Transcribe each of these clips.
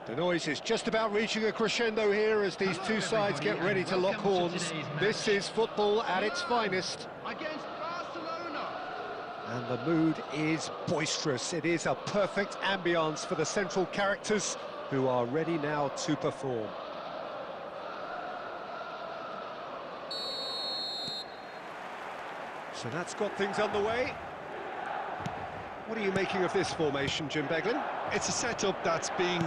The noise is just about reaching a crescendo here as these two sides get ready to lock horns. This is football at its finest. Against Barcelona. And the mood is boisterous. It is a perfect ambience for the central characters who are ready now to perform. So that's got things underway. What are you making of this formation, Jim Beglin? It's a setup that's been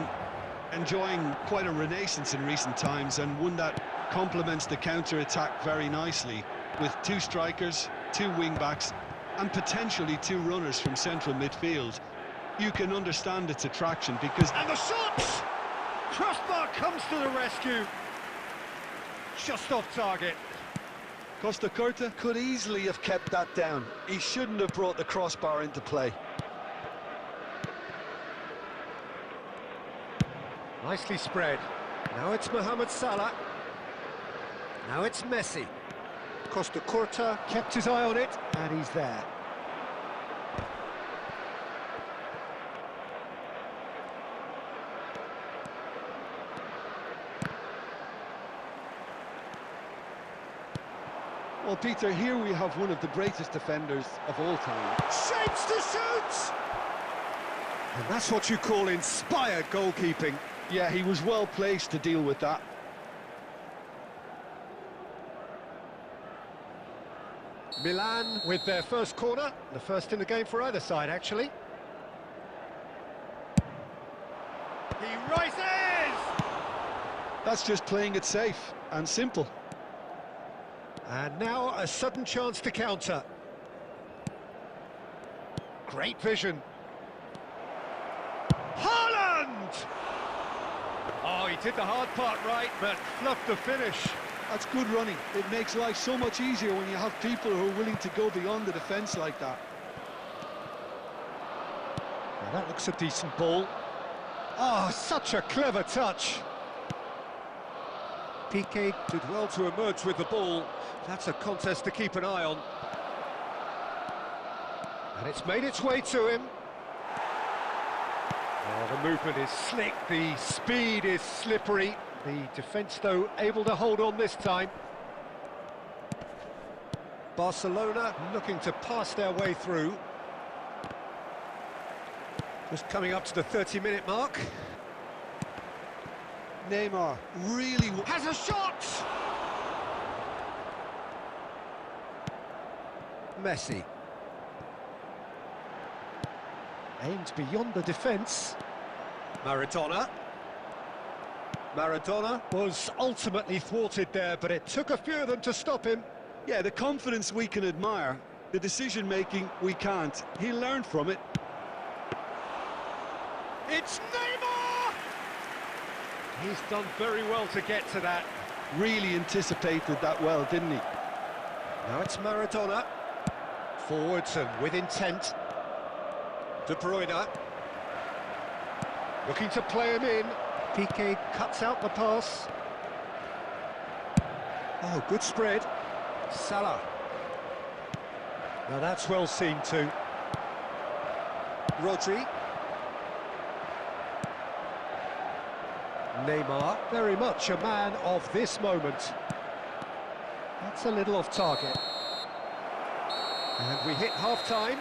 enjoying quite a renaissance in recent times, and one that complements the counter-attack very nicely, with two strikers, two wing-backs, and potentially two runners from central midfield. You can understand its attraction because... And the shot! Crossbar comes to the rescue. Just off target. Costacurta could easily have kept that down. He shouldn't have brought the crossbar into play. Nicely spread. Now it's Mohamed Salah. Now it's Messi. Costacurta kept his eye on it, and he's there. Well, Peter, here we have one of the greatest defenders of all time. Shapes to shoot! And that's what you call inspired goalkeeping. Yeah, he was well placed to deal with that. Milan with their first corner, the first in the game for either side, actually. He rises! That's just playing it safe and simple. And now a sudden chance to counter. Great vision. Haaland! Oh, he did the hard part right, but fluffed the finish. That's good running. It makes life so much easier when you have people who are willing to go beyond the defence like that. Now that looks a decent ball. Oh, such a clever touch. Piqué did well to emerge with the ball. That's a contest to keep an eye on. And it's made its way to him. Oh, the movement is slick, the speed is slippery. The defence, though, able to hold on this time. Barcelona looking to pass their way through. Just coming up to the 30-minute mark. Neymar really has a shot! Messi. Aimed beyond the defence. Maradona. Maradona was ultimately thwarted there, but it took a few of them to stop him. Yeah, the confidence we can admire, the decision-making we can't. He learned from it. It's Neymar! He's done very well to get to that. Really anticipated that well, didn't he? Now it's Maradona. Forwards and with intent. De Bruyne. Looking to play him in. Piqué cuts out the pass. Oh, good spread. Salah. Now that's well seen too. Rodri. Neymar, very much a man of this moment. That's a little off target. And we hit half-time.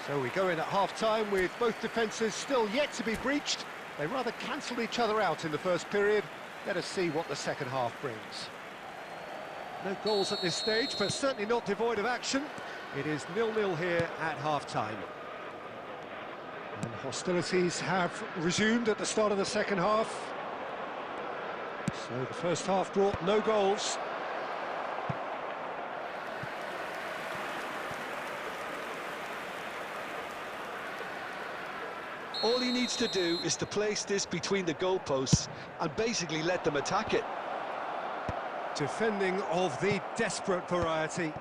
So we go in at half-time with both defences still yet to be breached. They rather cancelled each other out in the first period. Let us see what the second half brings. No goals at this stage, but certainly not devoid of action. It is 0-0 here at half-time. And hostilities have resumed at the start of the second half. So the first half brought no goals. All he needs to do is to place this between the goalposts and basically let them attack it. Defending of the desperate variety.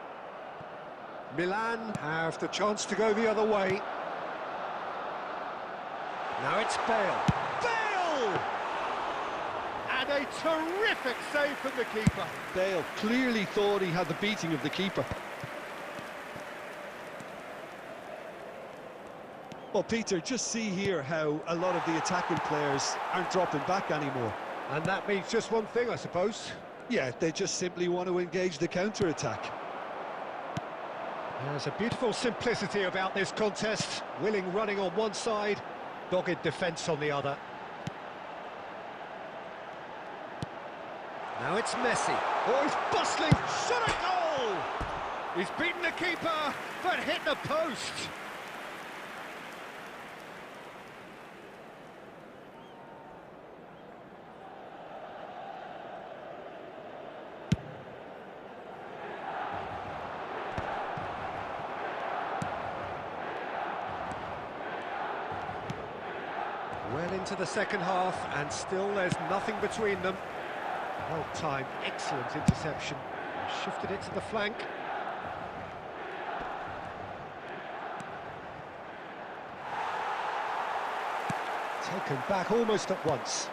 Milan have the chance to go the other way. Now it's Bale. Bale! And a terrific save from the keeper. Bale clearly thought he had the beating of the keeper. Well, Peter, just see here how a lot of the attacking players aren't dropping back anymore. And that means just one thing, I suppose. Yeah, they just simply want to engage the counter-attack. There's a beautiful simplicity about this contest. Willing running on one side, dogged defence on the other. Now it's Messi. Oh, he's bustling! Shot a goal! He's beaten the keeper, but hit the post. Well into the second half, and still there's nothing between them. Well timed, excellent interception. Shifted it to the flank. Taken back almost at once.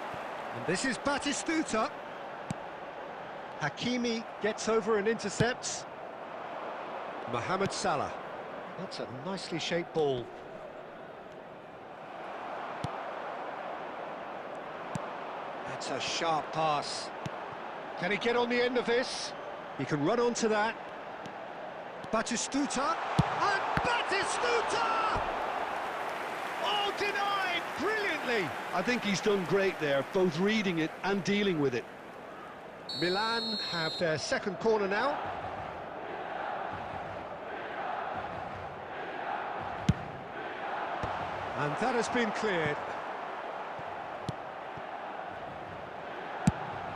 And this is Batistuta. Hakimi gets over and intercepts. Mohamed Salah. That's a nicely shaped ball. That's a sharp pass. Can he get on the end of this? He can run onto that. Batistuta. And Batistuta! Oh, denied brilliantly. I think he's done great there, both reading it and dealing with it. Milan have their second corner now. And that has been cleared.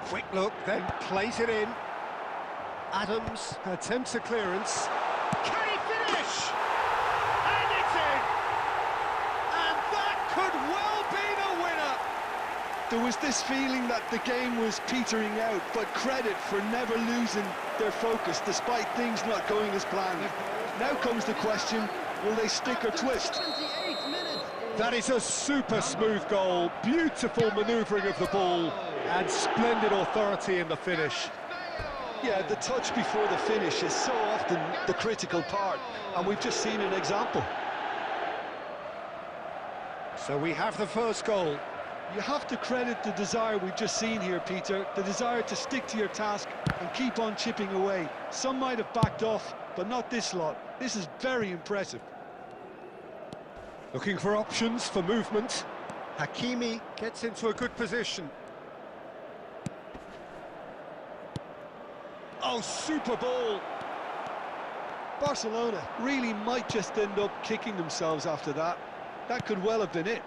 Quick look, then plays it in. Adams attempts a clearance. Can he finish? And it's in! And that could well be the winner! There was this feeling that the game was petering out, but credit for never losing their focus despite things not going as planned. Now comes the question, will they stick or twist? 28 minutes. That is a super smooth goal, beautiful manoeuvring of the ball, and splendid authority in the finish. Yeah, the touch before the finish is so often the critical part, and we've just seen an example. So we have the first goal. You have to credit the desire we've just seen here, Peter, the desire to stick to your task and keep on chipping away. Some might have backed off, but not this lot. This is very impressive. Looking for options for movement. Hakimi gets into a good position. Oh, super ball! Barcelona really might just end up kicking themselves after that. That could well have been it.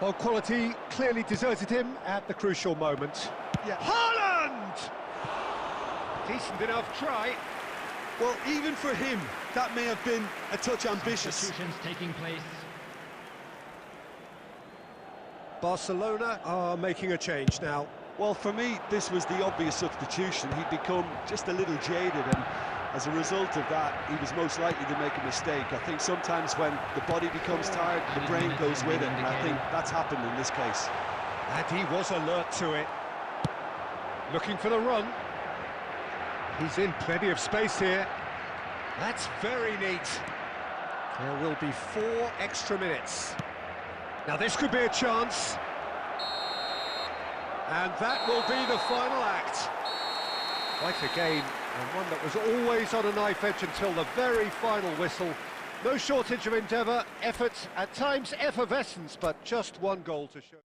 Well, quality clearly deserted him at the crucial moment. Yeah. Haaland! Decent enough try. Well, even for him, that may have been a touch ambitious. Substitutions taking place. Barcelona are making a change now. Well, for me, this was the obvious substitution. He'd become just a little jaded, and as a result of that, he was most likely to make a mistake. I think sometimes when the body becomes tired, the brain goes with it, and I think that's happened in this case. And he was alert to it. Looking for the run. He's in plenty of space here. That's very neat. There will be 4 extra minutes. Now this could be a chance. And that will be the final act. Quite a game, and one that was always on a knife edge until the very final whistle. No shortage of endeavour, effort, at times effervescence, but just one goal to show.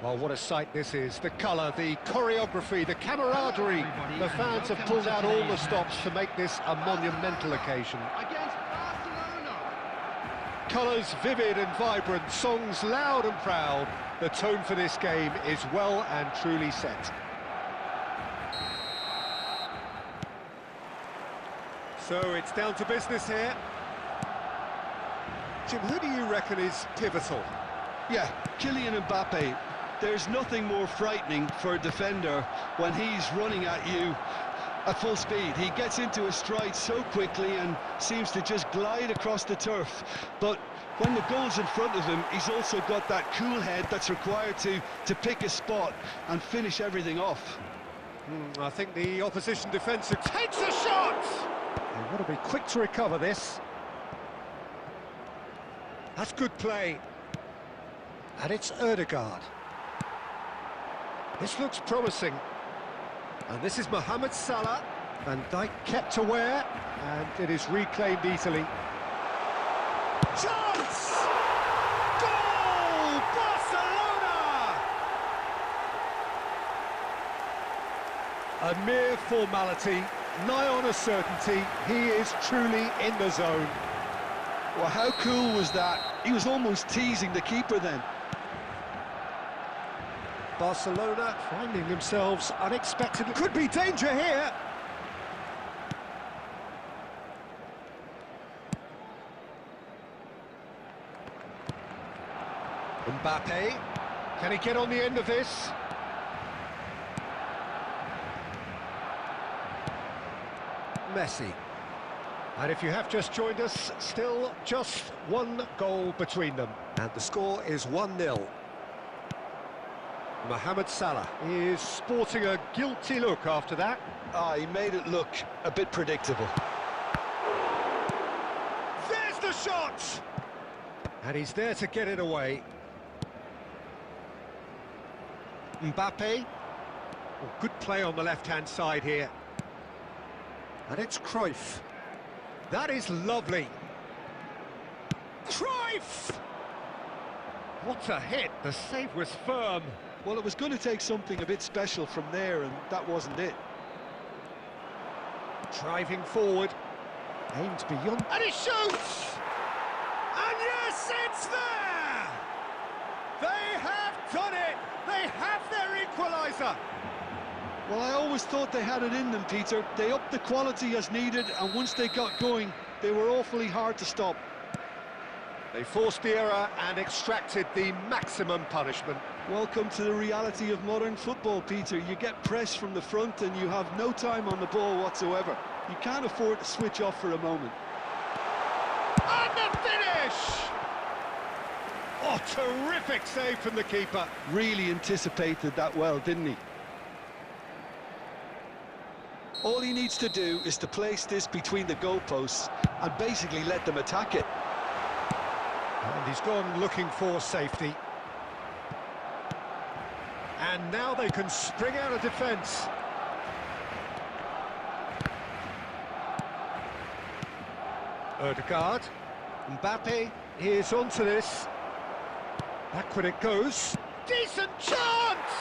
Well, what a sight this is. The colour, the choreography, the camaraderie. The fans have pulled out all the stops to make this a monumental occasion. Against Barcelona. Colours vivid and vibrant, songs loud and proud. The tone for this game is well and truly set. So it's down to business here. Jim, who do you reckon is pivotal? Yeah, Kylian Mbappe. There's nothing more frightening for a defender when he's running at you at full speed. He gets into a stride so quickly and seems to just glide across the turf. But when the goal's in front of him, he's also got that cool head that's required to pick a spot and finish everything off. I think the opposition defender takes a shot! They've got to be quick to recover this. That's good play. And it's Ødegaard. This looks promising. And this is Mohamed Salah. Van Dijk kept aware, and it is reclaimed easily. Chance! Goal! Barcelona! A mere formality, nigh on a certainty. He is truly in the zone. Well, how cool was that? He was almost teasing the keeper then. Barcelona finding themselves unexpectedly. Could be danger here. Mbappe. Can he get on the end of this? Messi. And if you have just joined us, still just one goal between them. And the score is 1-0. Mohamed Salah is sporting a guilty look after that. He made it look a bit predictable. There's the shot! And he's there to get it away. Mbappe. Oh, good play on the left-hand side here. And it's Cruyff. That is lovely. Cruyff! What a hit, the save was firm. Well, it was going to take something a bit special from there, and that wasn't it. Driving forward, aims beyond, and he shoots! And yes, it's there! They have done it! They have their equaliser! Well, I always thought they had it in them, Peter. They upped the quality as needed, and once they got going, they were awfully hard to stop. They forced the error and extracted the maximum punishment. Welcome to the reality of modern football, Peter. You get pressed from the front and you have no time on the ball whatsoever. You can't afford to switch off for a moment. And the finish! Oh, terrific save from the keeper. Really anticipated that well, didn't he? All he needs to do is to place this between the goalposts and basically let them attack it. And he's gone looking for safety. And now they can spring out of defence. Ødegaard. Mbappe is onto this. Back when it goes. Decent chance!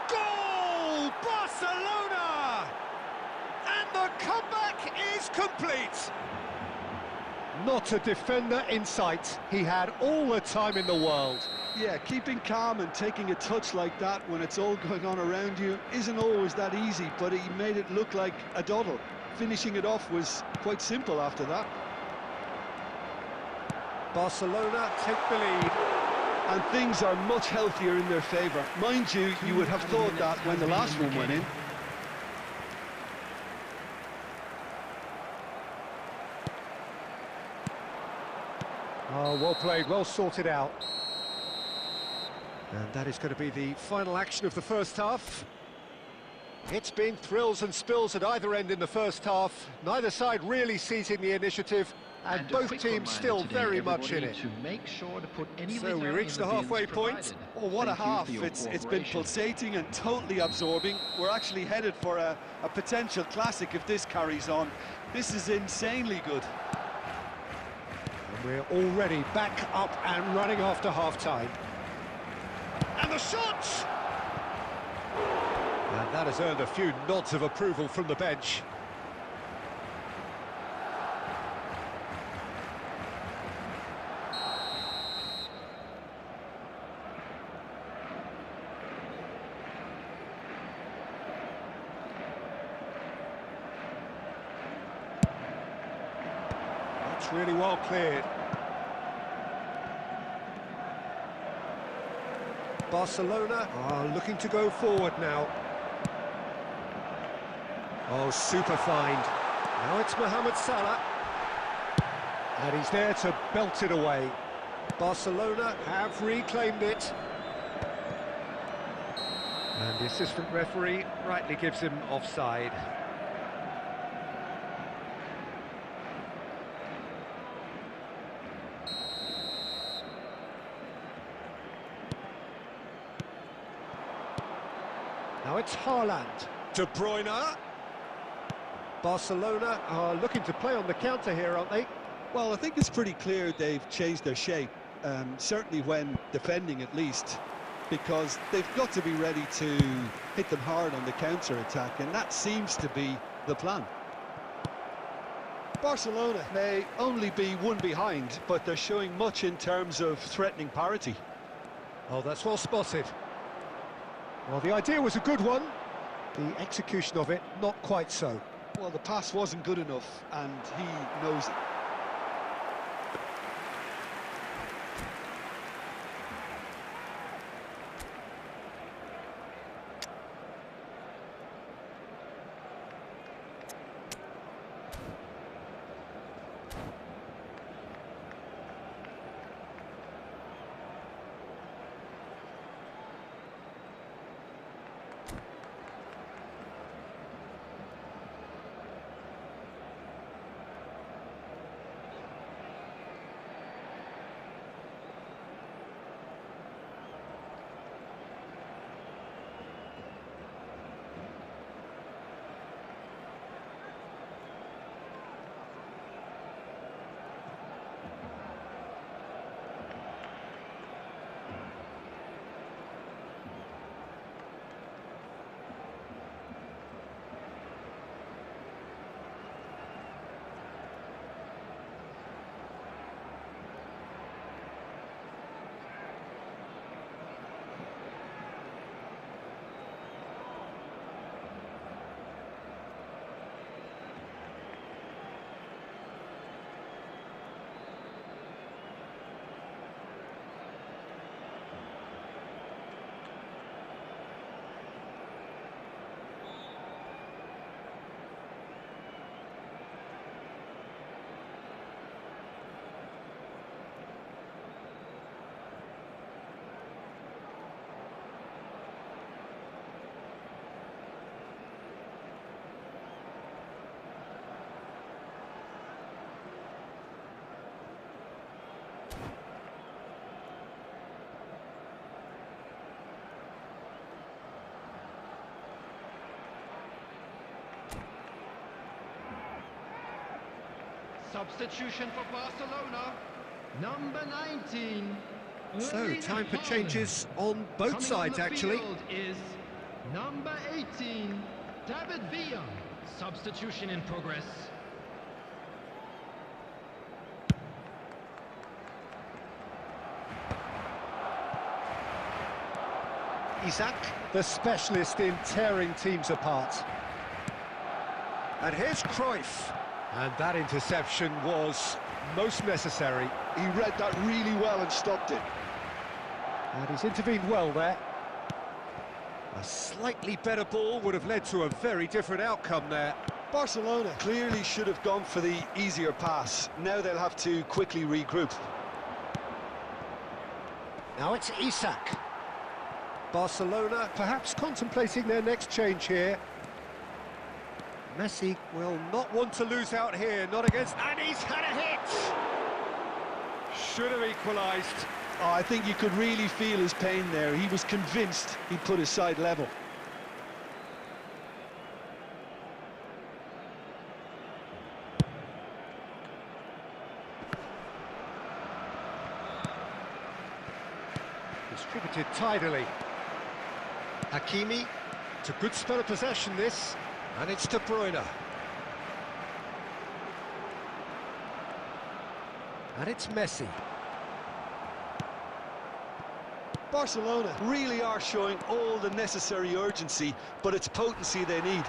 Goal! Barcelona! And the comeback is complete. Not a defender in sight. He had all the time in the world. Yeah, keeping calm and taking a touch like that when it's all going on around you isn't always that easy, but he made it look like a doddle. Finishing it off was quite simple after that. Barcelona take the lead. And things are much healthier in their favour. Mind you, you would have thought that when the last one went in. Oh, well played, well sorted out. And that is going to be the final action of the first half. It's been thrills and spills at either end in the first half. Neither side really seizing the initiative, and both teams still very much in it. So we reach the halfway point. Oh, what a half. It's been pulsating and totally absorbing. We're actually headed for a potential classic if this carries on. This is insanely good. And we're already back up and running after half-time. And the shot! And that has earned a few nods of approval from the bench. That's really well cleared. Barcelona are looking to go forward now. Oh, super find. Now it's Mohamed Salah. And he's there to belt it away. Barcelona have reclaimed it. And the assistant referee rightly gives him offside. Now it's Haaland. De Bruyne. Barcelona are looking to play on the counter here, aren't they? Well, I think it's pretty clear they've changed their shape, certainly when defending at least, because they've got to be ready to hit them hard on the counter-attack, and that seems to be the plan. Barcelona may only be one behind, but they're showing much in terms of threatening parity. Oh, that's well spotted. Well, the idea was a good one. The execution of it, not quite so. Well, the pass wasn't good enough, and he knows it. Substitution for Barcelona, number 19. So, Erling time for Haaland. changes on both Coming sides, on the actually. field is number 18, David Villa. Substitution in progress. Isak, the specialist in tearing teams apart. And here's Cruyff. And that interception was most necessary. He read that really well and stopped it. And he's intervened well there. A slightly better ball would have led to a very different outcome there. Barcelona clearly should have gone for the easier pass. Now they'll have to quickly regroup. Now it's Isak. Barcelona perhaps contemplating their next change here. Messi will not want to lose out here, not against... And he's had a hit! Should have equalised. Oh, I think you could really feel his pain there. He was convinced he'd put his side level. Distributed tidily. Hakimi. It's a good spell of possession, this. And it's De Bruyne. And it's Messi. Barcelona really are showing all the necessary urgency, but it's potency they need.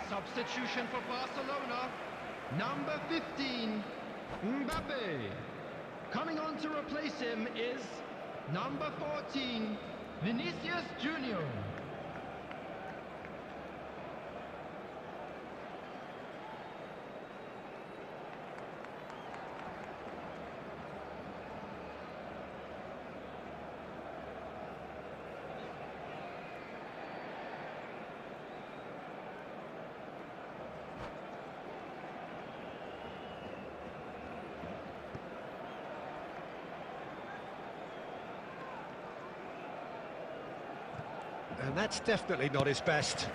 Substitution for Barcelona. Number 15, Mbappe. Coming on to replace him is number 14, Vinicius Junior. And that's definitely not his best.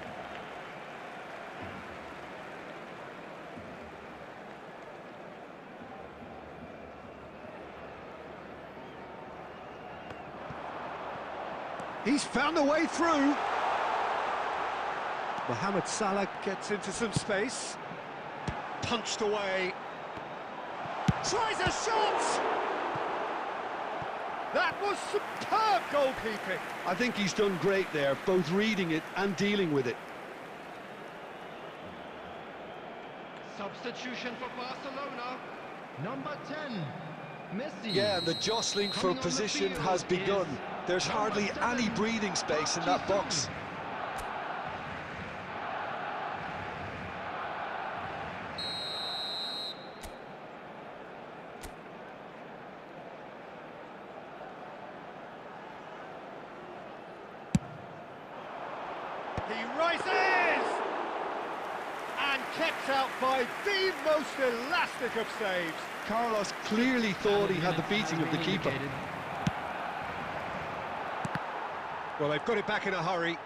He's found a way through. Mohamed Salah gets into some space. Punched away. Tries a shot! That was superb goalkeeping. I think he's done great there, both reading it and dealing with it. Substitution for Barcelona. Number 10, Messi. Yeah, and the jostling for Coming on the position field has begun. is There's number hardly 7, any breathing space in that box. He rises! And kept out by the most elastic of saves. Carlos clearly thought he had the beating of the keeper. Well, they've got it back in a hurry.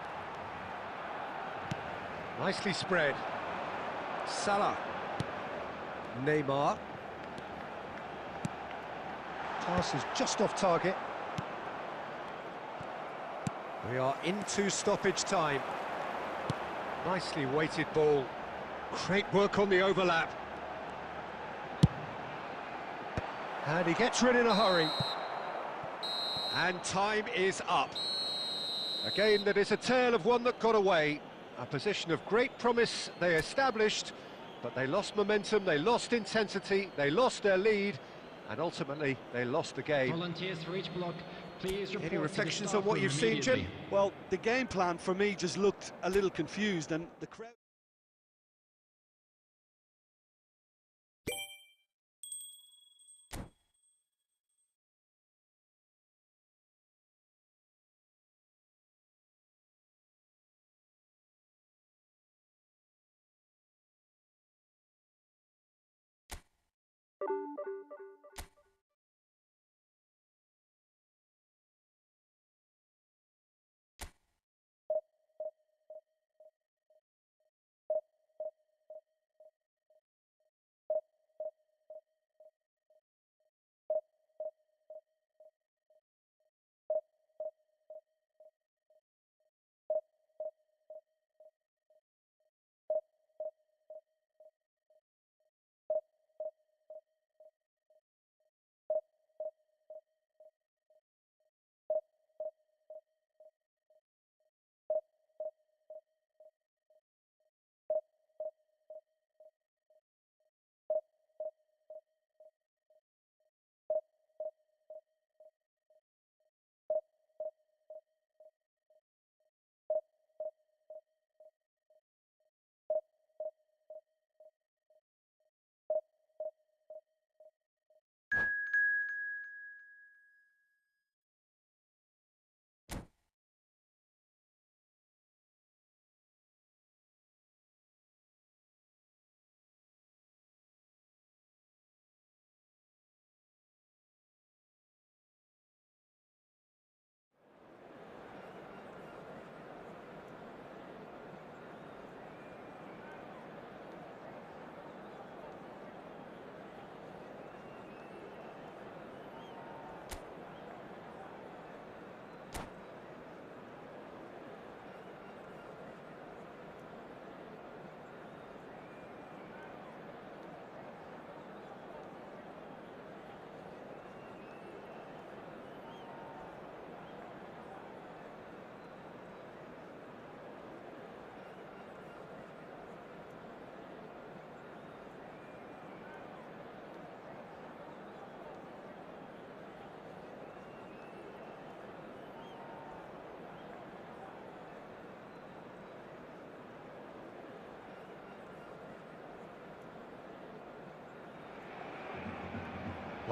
Nicely spread. Salah. Neymar. Pass is just off target. We are into stoppage time. Nicely weighted ball. Great work on the overlap. And he gets rid in a hurry. And time is up. A game that is a tale of one that got away. A position of great promise they established, but they lost momentum, they lost intensity, they lost their lead, and ultimately they lost the game. Volunteers for each block, please report Any to the reflections staff on what room you've seen, Jim? immediately. Well, the game plan for me just looked a little confused, and the crowd...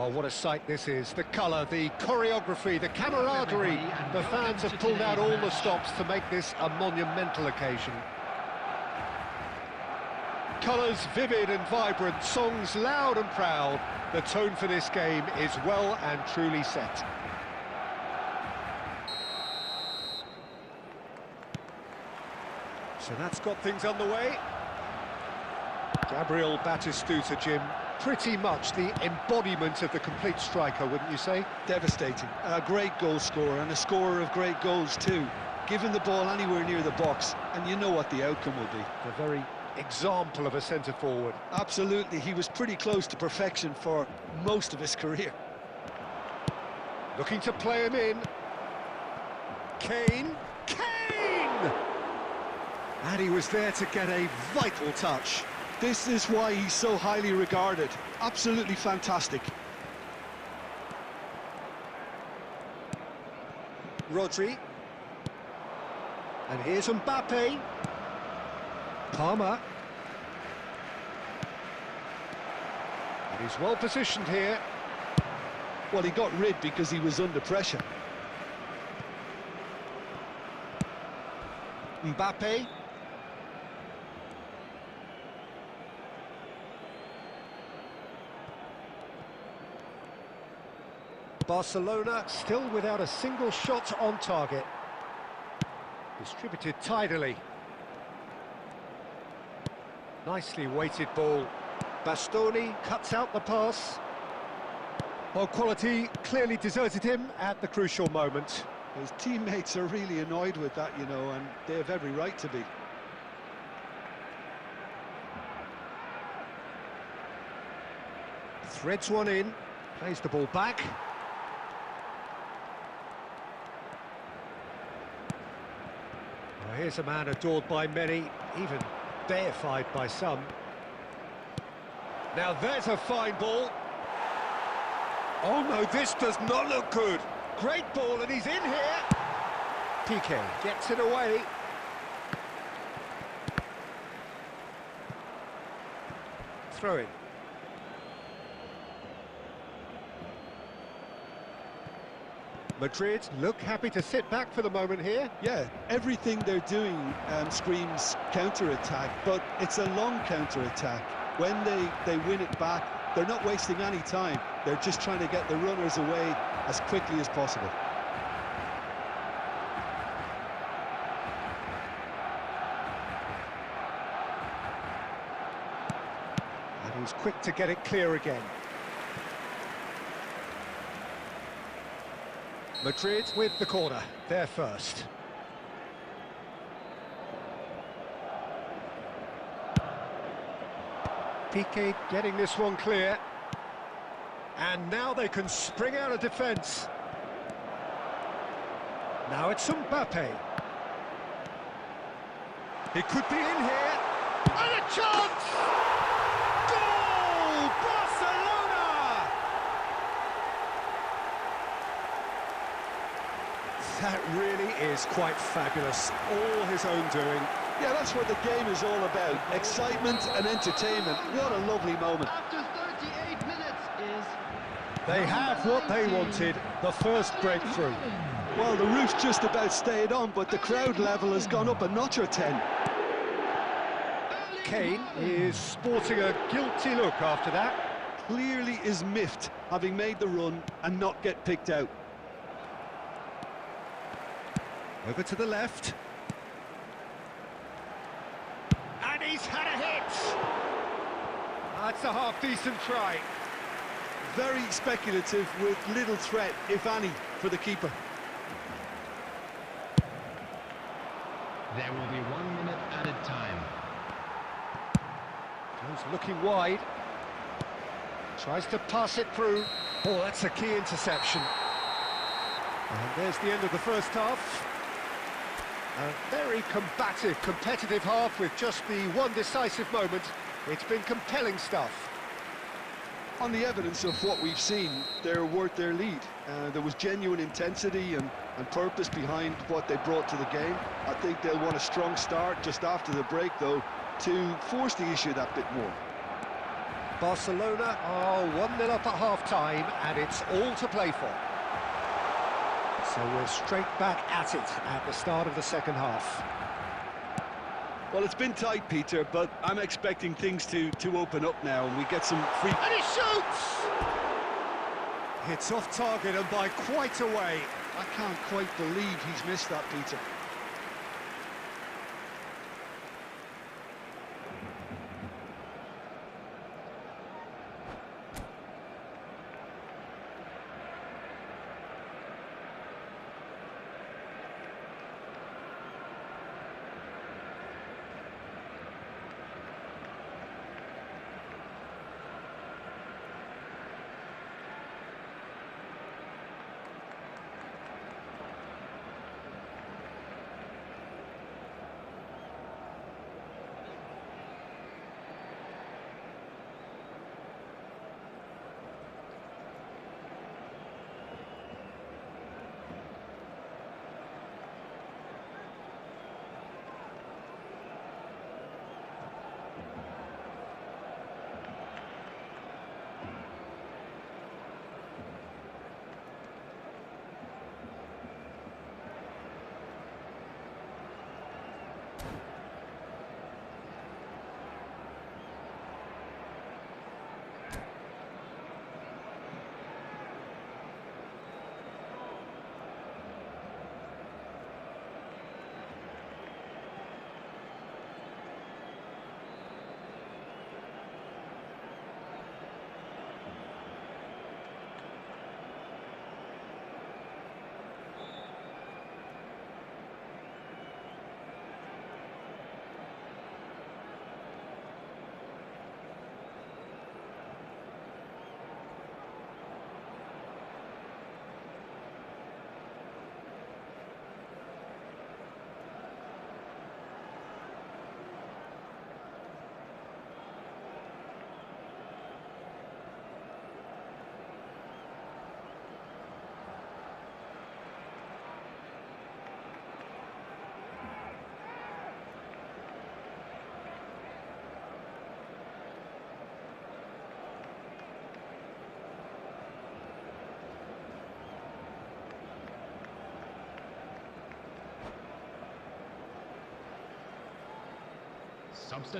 Oh, what a sight this is. The colour, the choreography, the camaraderie. The fans have pulled out all the stops to make this a monumental occasion. Colours vivid and vibrant, songs loud and proud. The tone for this game is well and truly set. So that's got things underway. Gabriel Batistuta, Jim, pretty much the embodiment of the complete striker, wouldn't you say? Devastating. A great goal scorer and a scorer of great goals too. Giving the ball anywhere near the box, and you know what the outcome will be. A very example of a centre-forward. Absolutely, he was pretty close to perfection for most of his career. Looking to play him in. Kane. Kane! And he was there to get a vital touch. This is why he's so highly regarded. Absolutely fantastic. Rodri. And here's Mbappe. Palmer. And he's well positioned here. Well, he got rid because he was under pressure. Mbappe. Barcelona still without a single shot on target. Distributed tidily. Nicely weighted ball. Bastoni cuts out the pass. Well, quality clearly deserted him at the crucial moment. His teammates are really annoyed with that, you know, and they have every right to be. Threads one in, plays the ball back. Well, here's a man adored by many, even deified by some. Now there's a fine ball. Oh no, this does not look good. Great ball, and he's in here. Piqué gets it away. Throw in. Madrid look happy to sit back for the moment here. Yeah, everything they're doing screams counter-attack, but it's a long counter-attack. When they win it back, they're not wasting any time. They're just trying to get the runners away as quickly as possible. And he's quick to get it clear again. Madrid with the corner, they're first. Piqué getting this one clear. And now they can spring out of defence. Now it's Mbappe. It could be in here. And a chance! Goal! Barcelona! That really is quite fabulous. All his own doing. Yeah, that's what the game is all about. Excitement and entertainment. What a lovely moment. After 38 minutes is... They have what they wanted, the first breakthrough. Well, the roof's just about stayed on, but the crowd level has gone up a notch or 10. Kane is sporting a guilty look after that. Clearly is miffed, having made the run and not get picked out. Over to the left. And he's had a hit! That's a half-decent try. Very speculative with little threat, if any, for the keeper. There will be 1 minute added time. Goes looking wide. Tries to pass it through. Oh, that's a key interception. And there's the end of the first half. A very combative, competitive half with just the one decisive moment. It's been compelling stuff. On the evidence of what we've seen, they're worth their lead. There was genuine intensity and purpose behind what they brought to the game. I think they'll want a strong start just after the break, though, to force the issue that bit more. Barcelona are 1-0 up at half-time, and it's all to play for. So we're straight back at it at the start of the second half. Well, it's been tight, Peter, but I'm expecting things to open up now, and we get some free... And he shoots! It's off target and by quite a way. I can't quite believe he's missed that, Peter.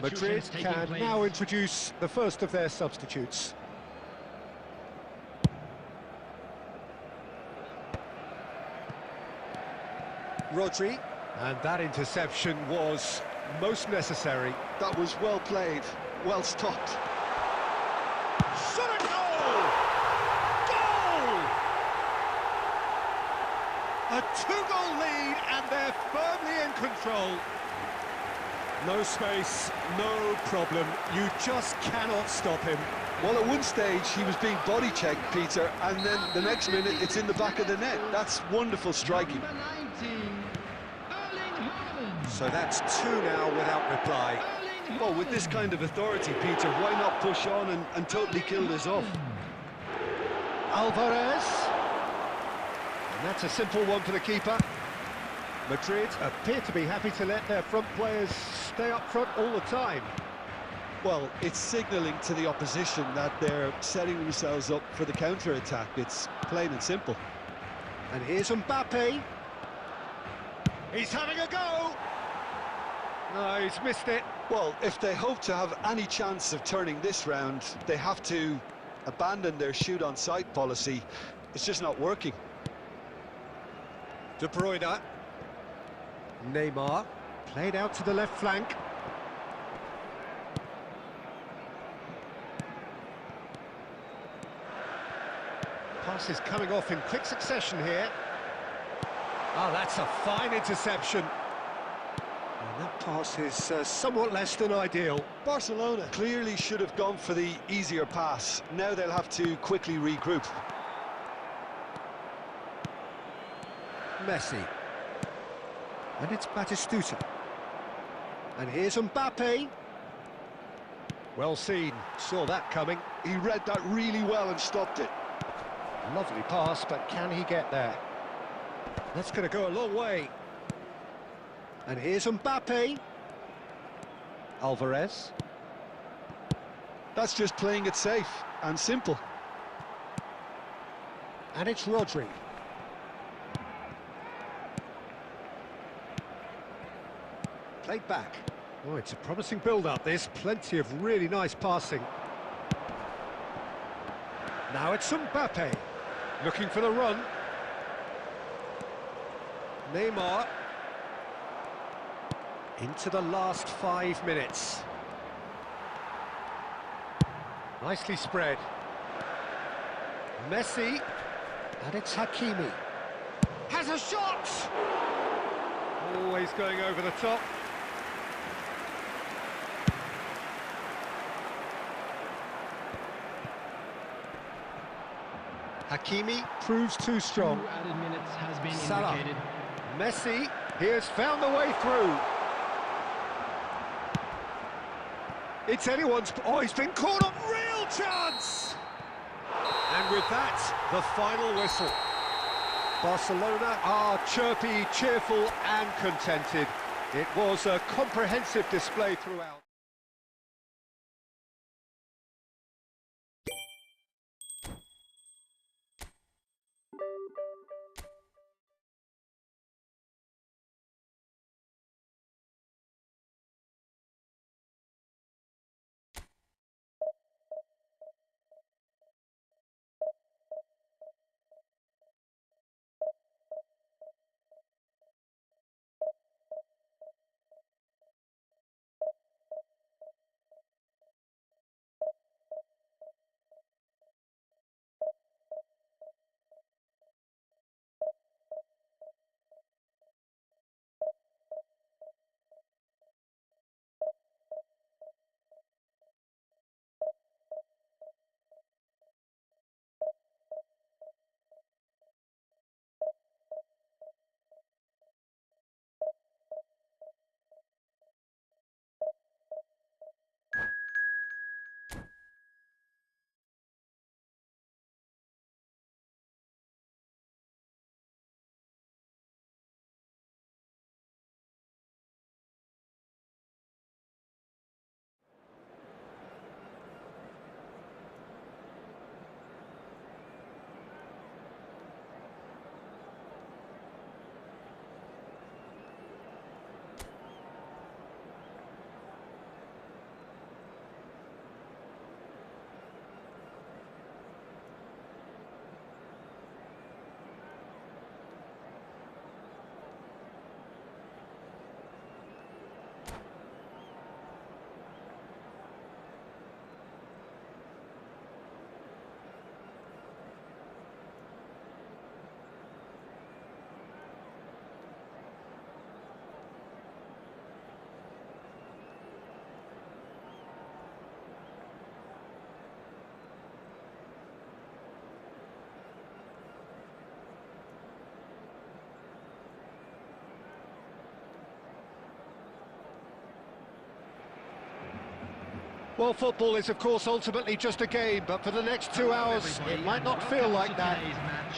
Madrid can now introduce the first of their substitutes. Rodri, and that interception was most necessary. That was well played, well stopped. Shot a goal! Goal! A two-goal lead, and they're firmly in control. No space, no problem. You just cannot stop him. Well, at one stage, he was being body-checked, Peter, and then the next minute, it's in the back of the net. That's wonderful striking. Number 19, Erling Haaland. So that's two now without reply. Erling Well, with this Haaland. kind of authority, Peter, why not push on and totally kill this off? Alvarez. And that's a simple one for the keeper. Madrid appear to be happy to let their front players stay up front all the time. Well, it's signalling to the opposition that they're setting themselves up for the counter-attack. It's plain and simple. And here's Mbappe. He's having a go! No, he's missed it. Well, if they hope to have any chance of turning this round, they have to abandon their shoot-on-sight policy. It's just not working. De Bruyne. Neymar, played out to the left flank. Pass is coming off in quick succession here. Oh, that's a fine interception. And that pass is somewhat less than ideal. Barcelona clearly should have gone for the easier pass. Now they'll have to quickly regroup. Messi. And it's Batistuta. And here's Mbappe. Well seen, saw that coming. He read that really well and stopped it. Lovely pass, but can he get there? That's going to go a long way. And here's Mbappe. Alvarez. That's just playing it safe and simple. And it's Rodri. Played back. Oh, it's a promising build-up, this. Plenty of really nice passing. Now it's Mbappe. Looking for the run. Neymar. Into the last 5 minutes. Nicely spread. Messi. And it's Hakimi. Has a shot! Always going over the top. Hakimi proves too strong. 2 added minutes has been Salah. indicated. Messi, he has found the way through. It's anyone's... Oh, he's been caught on, real chance! And with that, the final whistle. Barcelona are chirpy, cheerful and contented. It was a comprehensive display throughout. Well, football is, of course, ultimately just a game, but for the next 2 hours, it might not feel like that.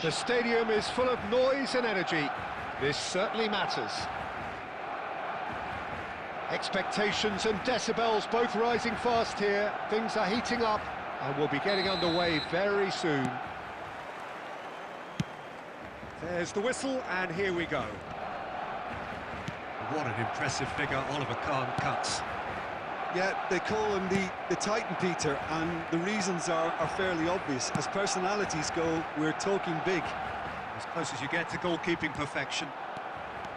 The stadium is full of noise and energy. This certainly matters. Expectations and decibels both rising fast here. Things are heating up, and we'll be getting underway very soon. There's the whistle, and here we go. What an impressive figure Oliver Kahn cuts. Yeah, they call him the Titan, Peter, and the reasons are fairly obvious. As personalities go, we're talking big. As close as you get to goalkeeping perfection.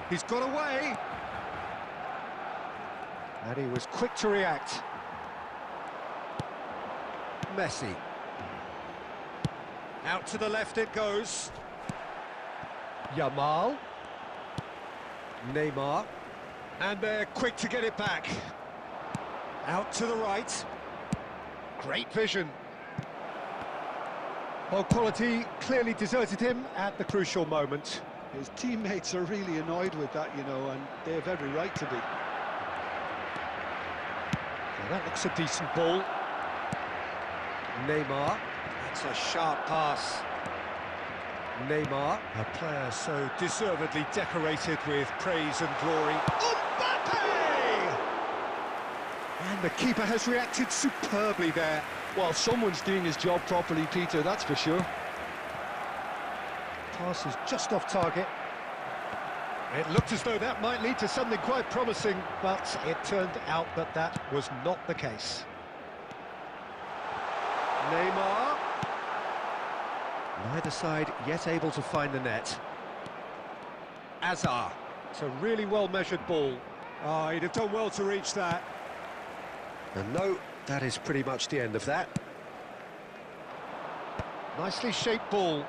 He's got away. And he was quick to react. Messi. Out to the left it goes. Yamal. Neymar. And they're quick to get it back. Out to the right. Great vision. Well, quality clearly deserted him at the crucial moment. His teammates are really annoyed with that, you know, and they have every right to be. Well, that looks a decent ball. Neymar. That's a sharp pass. Neymar, a player so deservedly decorated with praise and glory. Mbappe! And the keeper has reacted superbly there. Well, someone's doing his job properly, Peter, that's for sure. Pass is just off target. It looked as though that might lead to something quite promising, but it turned out that that was not the case. Neymar. Neither side yet able to find the net. Azar. It's a really well-measured ball. Oh, he'd have done well to reach that. And no, that is pretty much the end of that. Nicely shaped ball.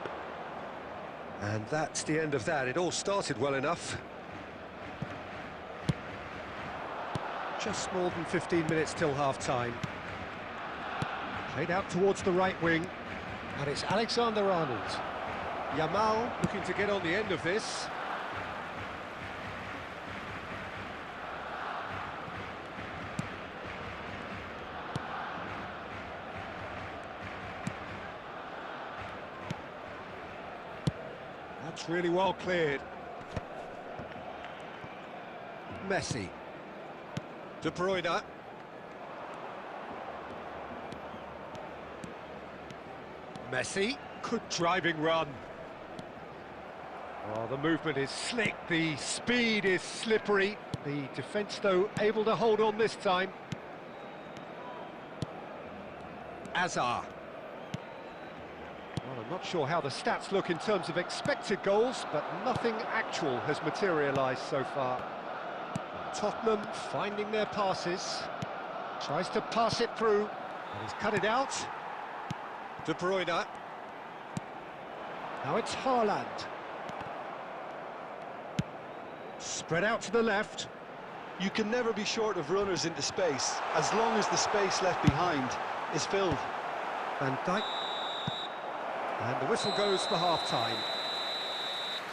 And that's the end of that. It all started well enough. Just more than 15 minutes till half-time. Played out towards the right wing. And it's Alexander-Arnold. Yamal looking to get on the end of this. That's really well cleared. Messi. De Bruyne. Messi. Good driving run. Oh, the movement is slick, the speed is slippery. The defence, though, able to hold on this time. Azar. Well, I'm not sure how the stats look in terms of expected goals, but nothing actual has materialised so far. Tottenham finding their passes. Tries to pass it through. And he's cut it out. De Bruyne. Now it's Haaland. Spread out to the left. You can never be short of runners into space, as long as the space left behind is filled. Van Dijk. And the whistle goes for half-time.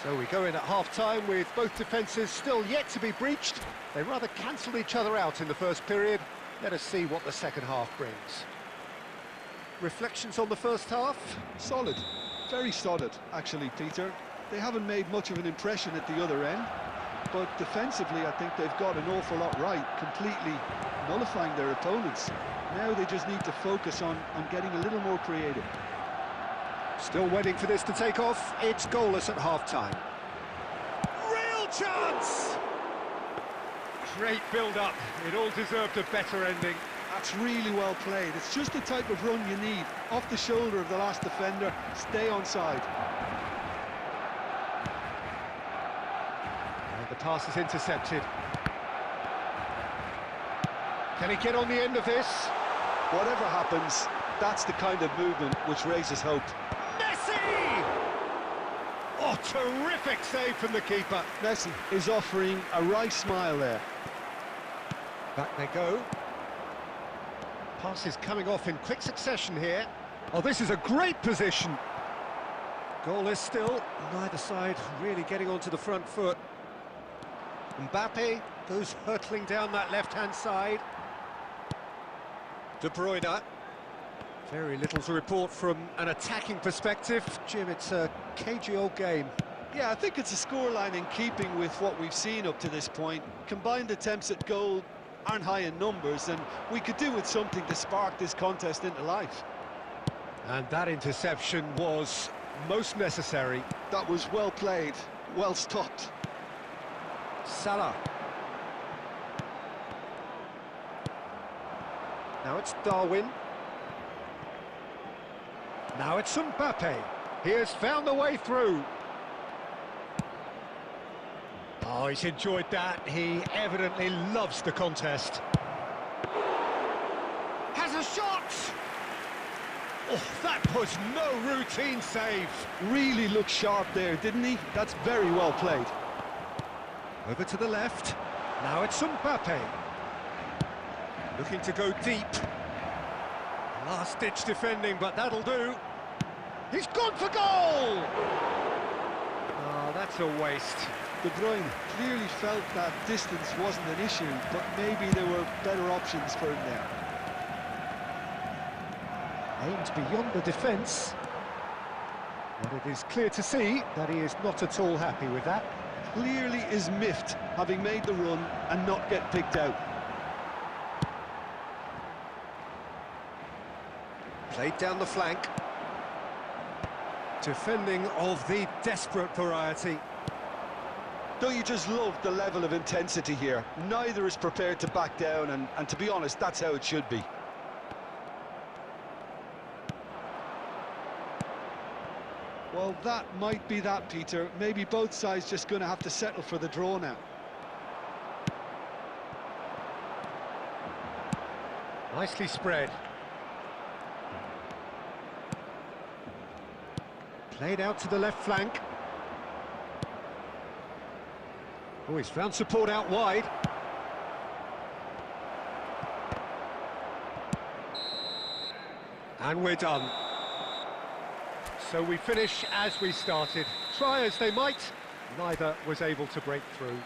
So we go in at half-time with both defences still yet to be breached. They rather cancelled each other out in the first period. Let us see what the second half brings. Reflections on the first half? Solid, very solid, actually, Peter. They haven't made much of an impression at the other end, but defensively I think they've got an awful lot right, completely nullifying their opponents. Now they just need to focus on getting a little more creative. Still waiting for this to take off. It's goalless at half-time. Real chance! Great build-up. It all deserved a better ending. That's really well played. It's just the type of run you need. Off the shoulder of the last defender, stay onside. And the pass is intercepted. Can he get on the end of this? Whatever happens, that's the kind of movement which raises hope. Messi! Oh, terrific save from the keeper. Messi is offering a wry smile there. Back they go. Pass is coming off in quick succession here. Oh, this is a great position. Goalless still, neither side really getting onto the front foot. Mbappe goes hurtling down that left-hand side. De Bruyne. Very little to report from an attacking perspective. Jim, it's a cagey old game. Yeah, I think it's a scoreline in keeping with what we've seen up to this point. Combined attempts at goal aren't high in numbers, and we could do with something to spark this contest into life. And that interception was most necessary. That was well played, well stopped. Salah. Now it's Darwin. Now it's Mbappe. He has found the way through. Oh, he's enjoyed that. He evidently loves the contest. Has a shot! Oh, that was no routine save. Really looked sharp there, didn't he? That's very well played. Over to the left. Now it's Mbappe. Looking to go deep. Last-ditch defending, but that'll do. He's gone for goal! Oh, that's a waste. De Bruyne clearly felt that distance wasn't an issue, but maybe there were better options for him there. Aimed beyond the defence. But it is clear to see that he is not at all happy with that. Clearly is miffed, having made the run and not get picked out. Played down the flank. Defending of the desperate variety. Don't you just love the level of intensity here? Neither is prepared to back down, and to be honest, that's how it should be. Well, that might be that, Peter. Maybe both sides just going to have to settle for the draw now. Nicely spread. Played out to the left flank. Oh, he's found support out wide. And we're done. So we finish as we started. Try as they might, neither was able to break through.